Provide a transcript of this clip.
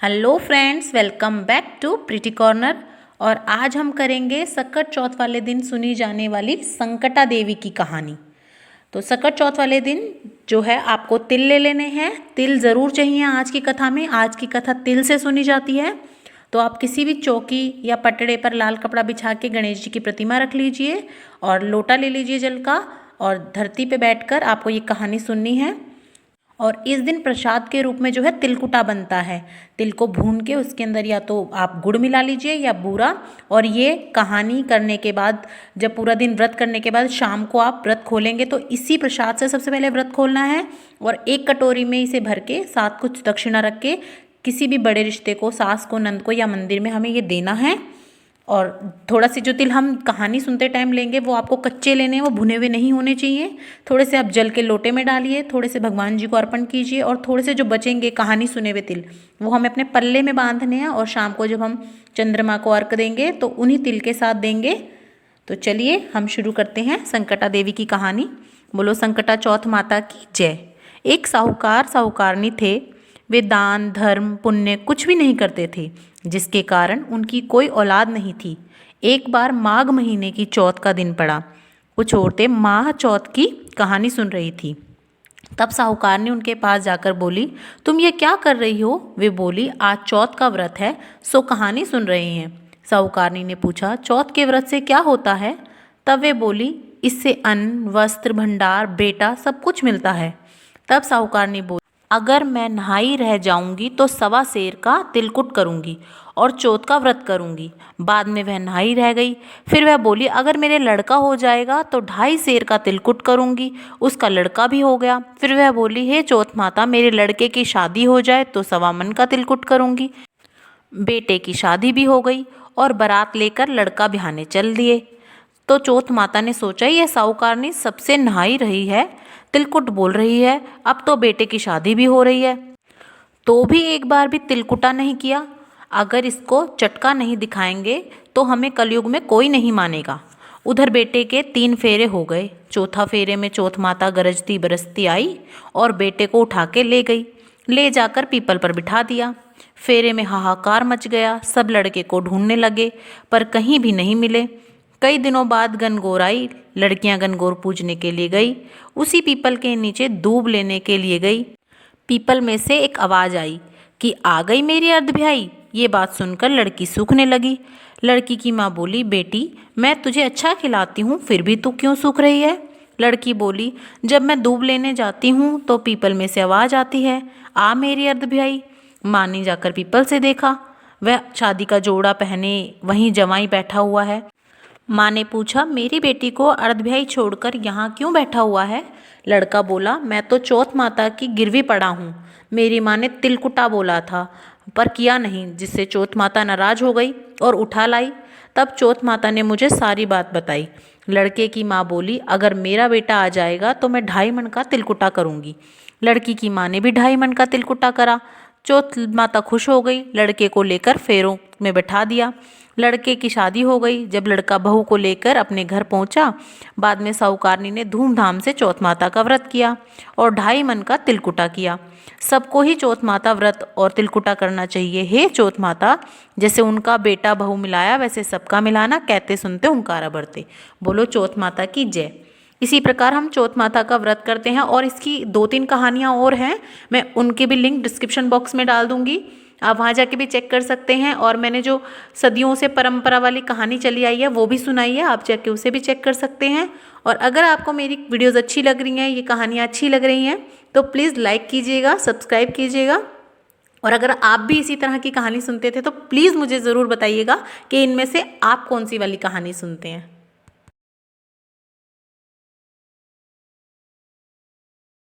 Hello friends, welcome back to Pretty Corner. और आज हम करेंगे सकट चौथ वाले दिन सुनी जाने वाली संकटा देवी की कहानी। तो सकट चौथ वाले दिन जो है आपको तिल ले लेने हैं। तिल ज़रूर चाहिए आज की कथा में। आज की कथा तिल से सुनी जाती है। तो आप किसी भी चौकी या पटड़े पर लाल कपड़ा बिछा के गणेश जी की प्रतिमा रख लीजिए और लोटा ले लीजिए जल का, और धरती पे बैठकर आपको ये कहानी सुननी है। और इस दिन प्रसाद के रूप में जो है तिलकुटा बनता है। तिल को भून के उसके अंदर या तो आप गुड़ मिला लीजिए या बूरा। और ये कहानी करने के बाद, जब पूरा दिन व्रत करने के बाद शाम को आप व्रत खोलेंगे तो इसी प्रसाद से सबसे पहले व्रत खोलना है। और एक कटोरी में इसे भर के साथ कुछ दक्षिणा रख के किसी भी बड़े रिश्ते को, सास को, नंद को या मंदिर में हमें ये देना है। और थोड़ा सी जो तिल हम कहानी सुनते टाइम लेंगे वो आपको कच्चे लेने हैं, वो भुने हुए नहीं होने चाहिए। थोड़े से आप जल के लोटे में डालिए, थोड़े से भगवान जी को अर्पण कीजिए और थोड़े से जो बचेंगे कहानी सुने हुए तिल वो हमें अपने पल्ले में बांधने हैं। और शाम को जब हम चंद्रमा को अर्घ देंगे तो उन्हीं तिल के साथ देंगे। तो चलिए हम शुरू करते हैं संकटा देवी की कहानी। बोलो संकटा चौथ माता की जय। एक साहूकार साहूकारनी थे। वे दान धर्म पुण्य कुछ भी नहीं करते थे, जिसके कारण उनकी कोई औलाद नहीं थी। एक बार माघ महीने की चौथ का दिन पड़ा। कुछ औरतें माह चौथ की कहानी सुन रही थी। तब साहूकार ने उनके पास जाकर बोली, तुम ये क्या कर रही हो? वे बोली, आज चौथ का व्रत है, सो कहानी सुन रहे हैं। साहूकारनी ने पूछा, चौथ के व्रत से क्या होता है? तब वे बोली, इससे अन्न वस्त्र भंडार बेटा सब कुछ मिलता है। तब साहूकारनी बोली, अगर मैं नहाई रह जाऊंगी तो सवा सेर का तिलकुट करूंगी और चौथ का व्रत करूंगी। बाद में वह नहाई रह गई। फिर वह बोली, अगर मेरे लड़का हो जाएगा तो 2.5 सेर का तिलकुट करूंगी। उसका लड़का भी हो गया। फिर वह बोली, हे चौथ माता, मेरे लड़के की शादी हो जाए तो 1.25 मन का तिलकुट करूंगी। बेटे की शादी भी हो गई और बारात लेकर लड़का ब्याहने चल दिए। तो चौथ माता ने सोचा, यह साहूकारनी सबसे नहाई रही है, तिलकुट बोल रही है, अब तो बेटे की शादी भी हो रही है, तो भी एक बार भी तिलकुटा नहीं किया। अगर इसको चटका नहीं दिखाएंगे तो हमें कलयुग में कोई नहीं मानेगा। उधर बेटे के 3 फेरे हो गए। चौथा फेरे में चौथ माता गरजती बरसती आई और बेटे को उठा के ले गई। ले जाकर पीपल पर बिठा दिया। फेरे में हाहाकार मच गया। सब लड़के को ढूंढने लगे पर कहीं भी नहीं मिले। कई दिनों बाद गनगौर आई। लड़कियां गनगौर पूजने के लिए गई। उसी पीपल के नीचे दूब लेने के लिए गई। पीपल में से एक आवाज़ आई कि आ गई मेरी अर्धभ्याई। ये बात सुनकर लड़की सूखने लगी। लड़की की माँ बोली, बेटी मैं तुझे अच्छा खिलाती हूँ, फिर भी तू क्यों सूख रही है? लड़की बोली, जब मैं दूब लेने जाती हूँ तो पीपल में से आवाज़ आती है, आ मेरी अर्धभ्याई। माँ ने जाकर पीपल से देखा, वह शादी का जोड़ा पहने वहीं जवाई बैठा हुआ है। माँ ने पूछा, मेरी बेटी को अर्धभ्याई छोड़कर यहाँ क्यों बैठा हुआ है? लड़का बोला, मैं तो चौथ माता की गिरवी पड़ा हूँ। मेरी माँ ने तिलकुटा बोला था पर किया नहीं, जिससे चौथ माता नाराज हो गई और उठा लाई। तब चौथ माता ने मुझे सारी बात बताई। लड़के की माँ बोली, अगर मेरा बेटा आ जाएगा तो मैं 2.5 मन का तिलकुटा करूँगी। लड़की की माँ ने भी 2.5 मन का तिलकुटा करा। चौथ माता खुश हो गई। लड़के को लेकर फेरों में बैठा दिया। लड़के की शादी हो गई। जब लड़का बहू को लेकर अपने घर पहुंचा, बाद में साहूकारनी ने धूमधाम से चौथ माता का व्रत किया और 2.5 मन का तिलकुटा किया। सबको ही चौथ माता व्रत और तिलकुटा करना चाहिए। हे चौथ माता, जैसे उनका बेटा बहू मिलाया वैसे सबका मिलाना, कहते सुनते ओंकारा बढ़ते। बोलो चौथ माता की जय। इसी प्रकार हम चौथ माता का व्रत करते हैं और इसकी 2-3 कहानियाँ और हैं। मैं उनके भी लिंक डिस्क्रिप्शन बॉक्स में डाल दूँगी, आप वहाँ जाके भी चेक कर सकते हैं। और मैंने जो सदियों से परंपरा वाली कहानी चली आई है वो भी सुनाई है, आप जाके उसे भी चेक कर सकते हैं। और अगर आपको मेरी वीडियोस अच्छी लग रही हैं, ये कहानियाँ अच्छी लग रही हैं, तो प्लीज़ लाइक कीजिएगा, सब्सक्राइब कीजिएगा। और अगर आप भी इसी तरह की कहानी सुनते थे तो प्लीज़ मुझे ज़रूर बताइएगा कि इनमें से आप कौन सी वाली कहानी सुनते हैं।